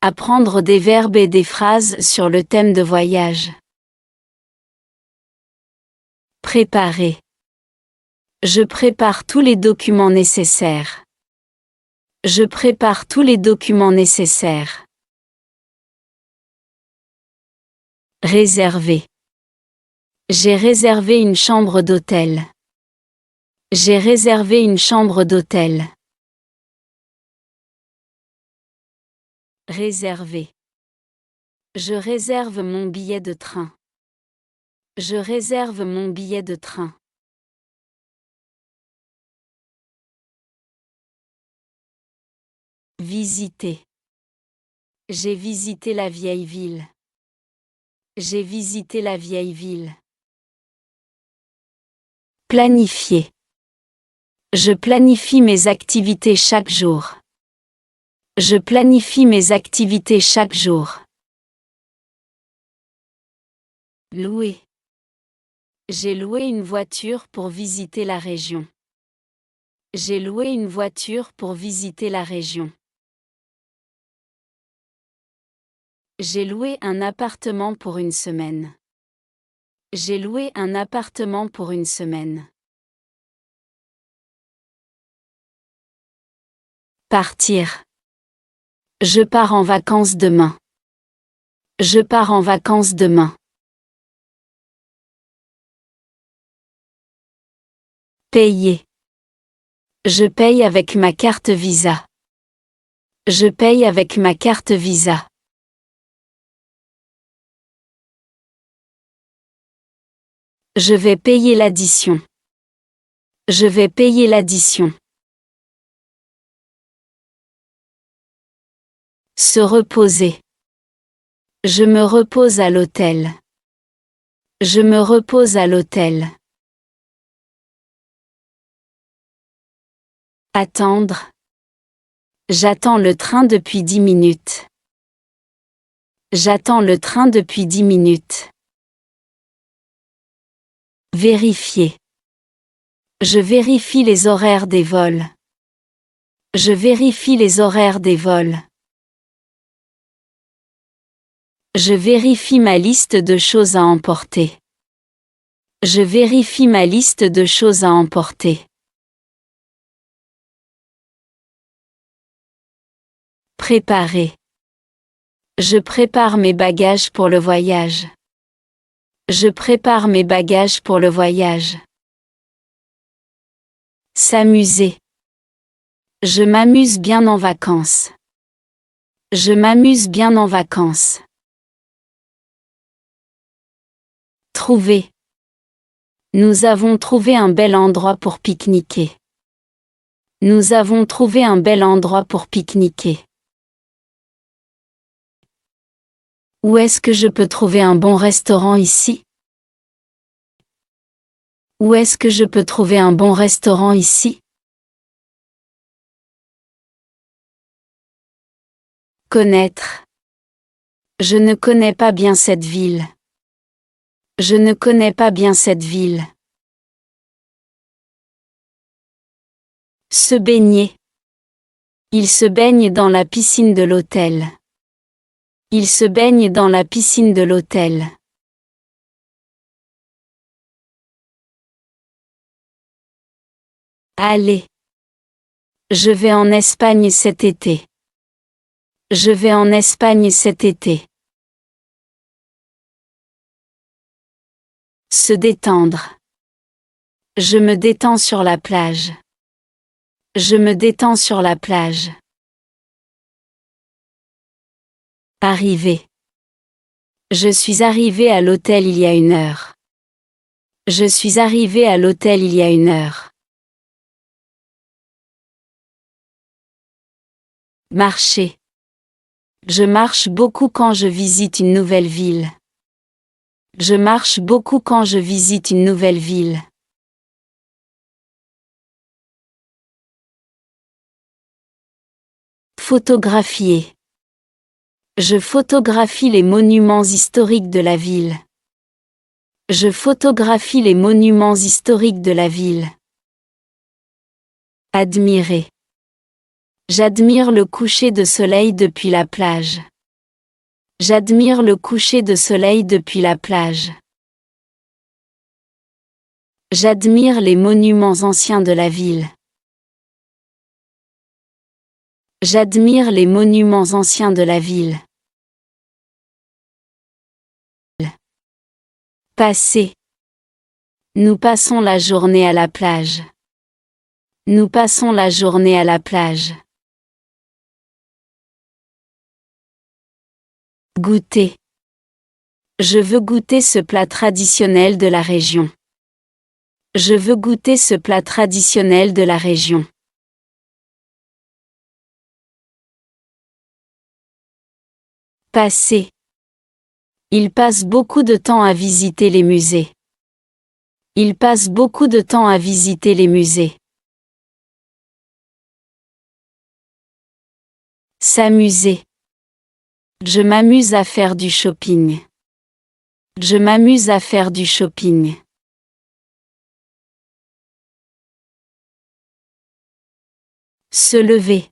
Apprendre des verbes et des phrases sur le thème de voyage. Préparer. Je prépare tous les documents nécessaires. Je prépare tous les documents nécessaires. Réserver. J'ai réservé une chambre d'hôtel. J'ai réservé une chambre d'hôtel. Réserver. Je réserve mon billet de train. Je réserve mon billet de train. Visiter. J'ai visité la vieille ville. J'ai visité la vieille ville. Planifier. Je planifie mes activités chaque jour. Je planifie mes activités chaque jour. Louer. J'ai loué une voiture pour visiter la région. J'ai loué une voiture pour visiter la région. J'ai loué un appartement pour une semaine. J'ai loué un appartement pour une semaine. Partir. Je pars en vacances demain. Je pars en vacances demain. Payer. Je paye avec ma carte Visa. Je paye avec ma carte Visa. Je vais payer l'addition. Je vais payer l'addition. Se reposer. Je me repose à l'hôtel. Je me repose à l'hôtel. Attendre. J'attends le train depuis 10 minutes. J'attends le train depuis 10 minutes. Vérifier. Je vérifie les horaires des vols. Je vérifie les horaires des vols. Je vérifie ma liste de choses à emporter. Je vérifie ma liste de choses à emporter. Préparer. Je prépare mes bagages pour le voyage. Je prépare mes bagages pour le voyage. S'amuser. Je m'amuse bien en vacances. Je m'amuse bien en vacances. Trouver. Nous avons trouvé un bel endroit pour pique-niquer. Nous avons trouvé un bel endroit pour pique-niquer. Où est-ce que je peux trouver un bon restaurant ici? Où est-ce que je peux trouver un bon restaurant ici? Connaître. Je ne connais pas bien cette ville. Je ne connais pas bien cette ville. Se baigner. Il se baigne dans la piscine de l'hôtel. Il se baigne dans la piscine de l'hôtel. Aller. Je vais en Espagne cet été. Je vais en Espagne cet été. Se détendre. Je me détends sur la plage. Je me détends sur la plage. Arriver. Je suis arrivé à l'hôtel il y a 1 heure. Je suis arrivé à l'hôtel il y a 1 heure. Marcher. Je marche beaucoup quand je visite une nouvelle ville. Je marche beaucoup quand je visite une nouvelle ville. Photographier. Je photographie les monuments historiques de la ville. Je photographie les monuments historiques de la ville. Admirer. J'admire le coucher de soleil depuis la plage. J'admire le coucher de soleil depuis la plage. J'admire les monuments anciens de la ville. J'admire les monuments anciens de la ville. Passer. Nous passons la journée à la plage. Nous passons la journée à la plage. Goûter. Je veux goûter ce plat traditionnel de la région. Je veux goûter ce plat traditionnel de la région. Passer. Il passe beaucoup de temps à visiter les musées. Il passe beaucoup de temps à visiter les musées. S'amuser. Je m'amuse à faire du shopping. Je m'amuse à faire du shopping. Se lever.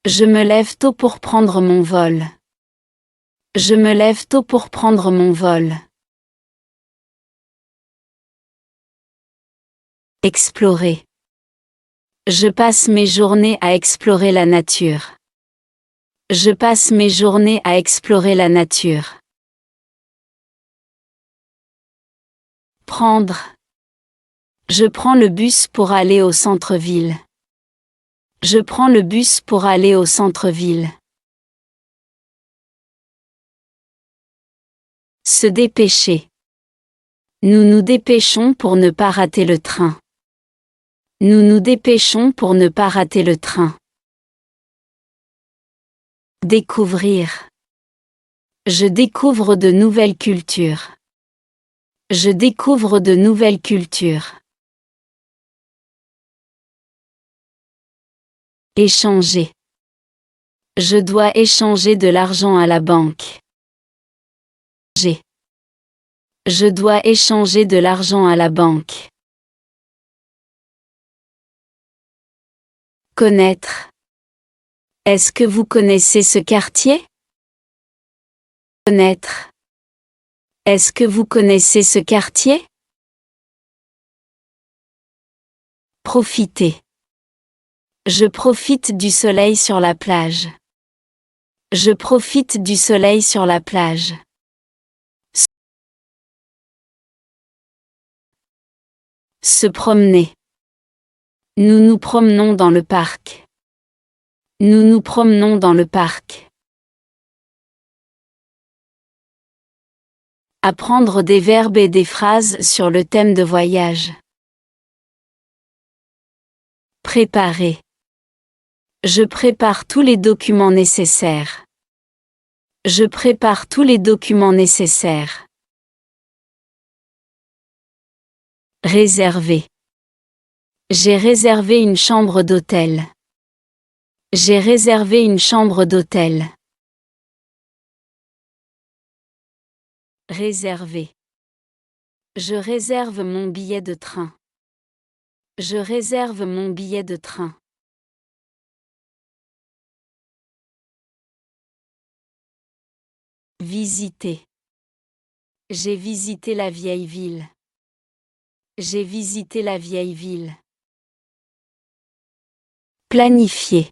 Je me lève tôt pour prendre mon vol. Je me lève tôt pour prendre mon vol. Explorer. Je passe mes journées à explorer la nature. Je passe mes journées à explorer la nature. Prendre. Je prends le bus pour aller au centre-ville. Je prends le bus pour aller au centre-ville. Se dépêcher. Nous nous dépêchons pour ne pas rater le train. Nous nous dépêchons pour ne pas rater le train. Découvrir. Je découvre de nouvelles cultures. Je découvre de nouvelles cultures. Échanger. Je dois échanger de l'argent à la banque. Je dois échanger de l'argent à la banque. Connaître. Est-ce que vous connaissez ce quartier? Connaître. Est-ce que vous connaissez ce quartier? Profiter. Je profite du soleil sur la plage. Je profite du soleil sur la plage. Se promener. Nous nous promenons dans le parc. Nous nous promenons dans le parc. Apprendre des verbes et des phrases sur le thème de voyage. Préparer. Je prépare tous les documents nécessaires. Je prépare tous les documents nécessaires. Réserver. J'ai réservé une chambre d'hôtel. J'ai réservé une chambre d'hôtel. Réserver. Je réserve mon billet de train. Je réserve mon billet de train. Visiter. J'ai visité la vieille ville. J'ai visité la vieille ville. Planifier.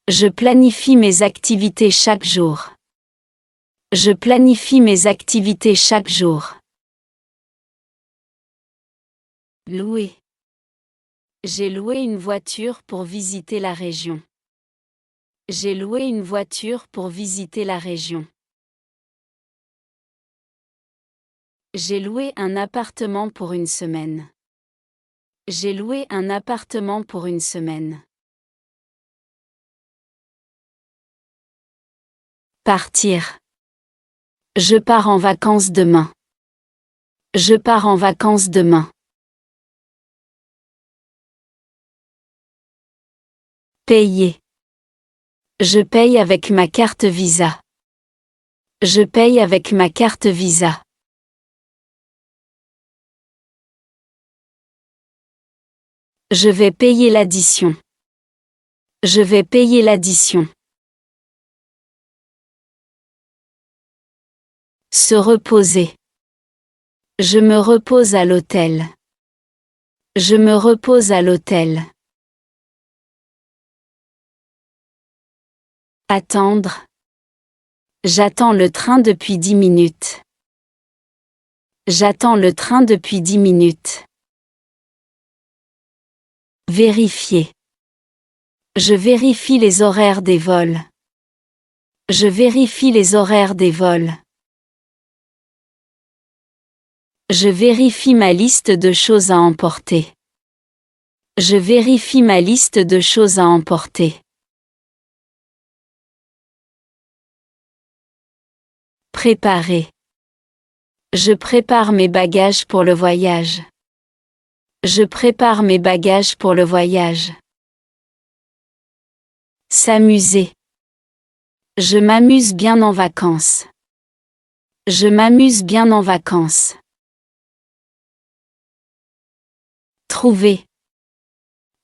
Je planifie mes activités chaque jour. Je planifie mes activités chaque jour. Louer. J'ai loué une voiture pour visiter la région. J'ai loué une voiture pour visiter la région. J'ai loué un appartement pour une semaine. J'ai loué un appartement pour une semaine. Partir. Je pars en vacances demain. Je pars en vacances demain. Payer. Je paye avec ma carte Visa. Je paye avec ma carte Visa. Je vais payer l'addition. Je vais payer l'addition. Se reposer. Je me repose à l'hôtel. Je me repose à l'hôtel. Attendre. J'attends le train depuis 10 minutes. J'attends le train depuis 10 minutes. Vérifier. Je vérifie les horaires des vols. Je vérifie les horaires des vols. Je vérifie ma liste de choses à emporter. Je vérifie ma liste de choses à emporter. Préparer. Je prépare mes bagages pour le voyage. Je prépare mes bagages pour le voyage. S'amuser. Je m'amuse bien en vacances. Je m'amuse bien en vacances. Trouver.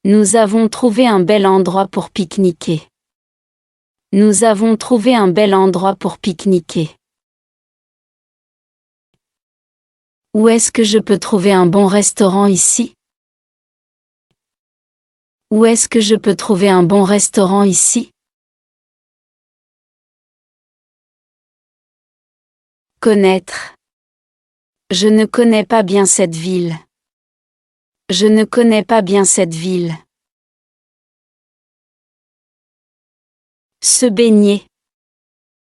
Nous avons trouvé un bel endroit pour pique-niquer. Nous avons trouvé un bel endroit pour pique-niquer. Où est-ce que je peux trouver un bon restaurant ici? Où est-ce que je peux trouver un bon restaurant ici? Connaître. Je ne connais pas bien cette ville. Je ne connais pas bien cette ville. Se baigner.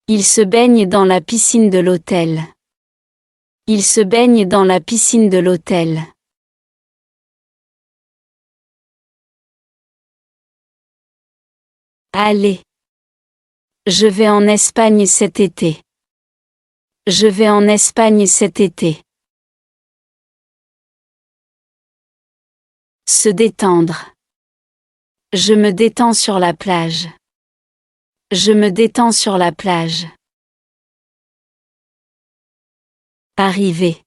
Il se baigne dans la piscine de l'hôtel. Il se baigne dans la piscine de l'hôtel. Aller. Je vais en Espagne cet été. Je vais en Espagne cet été. Se détendre. Je me détends sur la plage. Je me détends sur la plage. Arriver.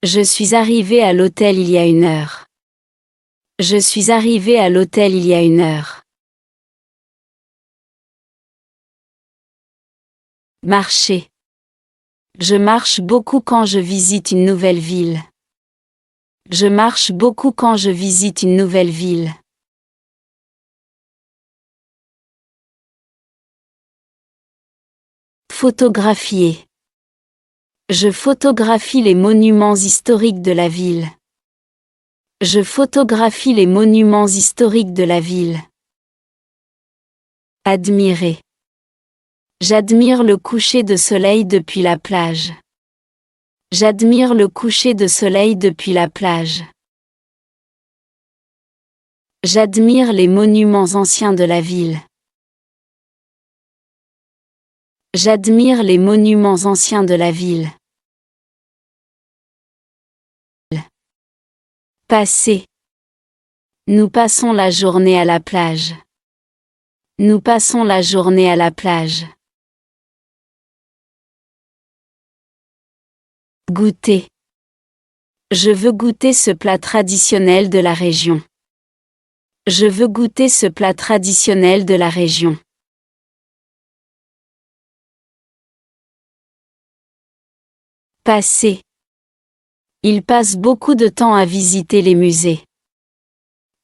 Je suis arrivé à l'hôtel il y a 1 heure. Je suis arrivé à l'hôtel il y a 1 heure. Marcher. Je marche beaucoup quand je visite une nouvelle ville. Je marche beaucoup quand je visite une nouvelle ville. Photographier. Je photographie les monuments historiques de la ville. Je photographie les monuments historiques de la ville. Admirer. J'admire le coucher de soleil depuis la plage. J'admire le coucher de soleil depuis la plage. J'admire les monuments anciens de la ville. J'admire les monuments anciens de la ville. Passer. Nous passons la journée à la plage. Nous passons la journée à la plage. Goûter. Je veux goûter ce plat traditionnel de la région. Je veux goûter ce plat traditionnel de la région. Passer. Il passe beaucoup de temps à visiter les musées.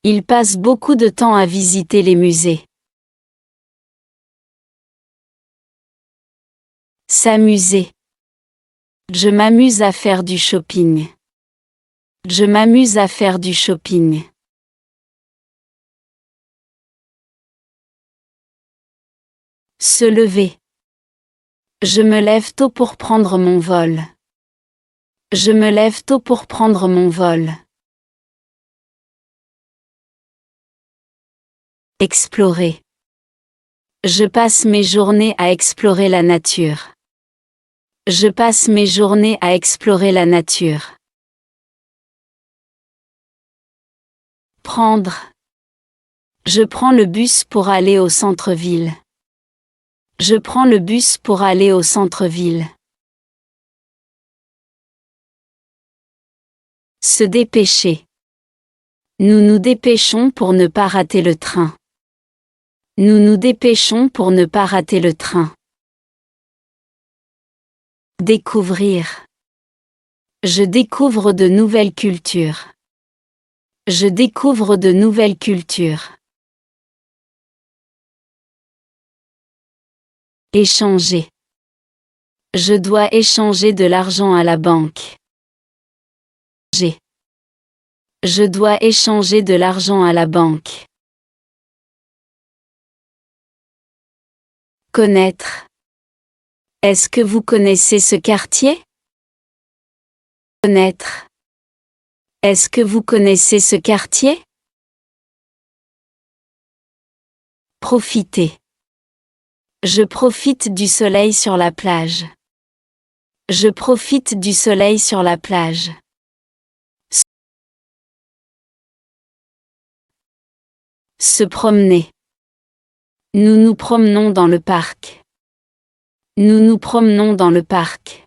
Il passe beaucoup de temps à visiter les musées. S'amuser. Je m'amuse à faire du shopping. Je m'amuse à faire du shopping. Se lever. Je me lève tôt pour prendre mon vol. Je me lève tôt pour prendre mon vol. Explorer. Je passe mes journées à explorer la nature. Je passe mes journées à explorer la nature. Prendre. Je prends le bus pour aller au centre-ville. Je prends le bus pour aller au centre-ville. Se dépêcher. Nous nous dépêchons pour ne pas rater le train. Nous nous dépêchons pour ne pas rater le train. Découvrir. Je découvre de nouvelles cultures. Je découvre de nouvelles cultures. Échanger. Je dois échanger de l'argent à la banque. Je dois échanger de l'argent à la banque. Connaître. Est-ce que vous connaissez ce quartier? Connaître. Est-ce que vous connaissez ce quartier? Profiter. Je profite du soleil sur la plage. Je profite du soleil sur la plage. Se promener. Nous nous promenons dans le parc. Nous nous promenons dans le parc.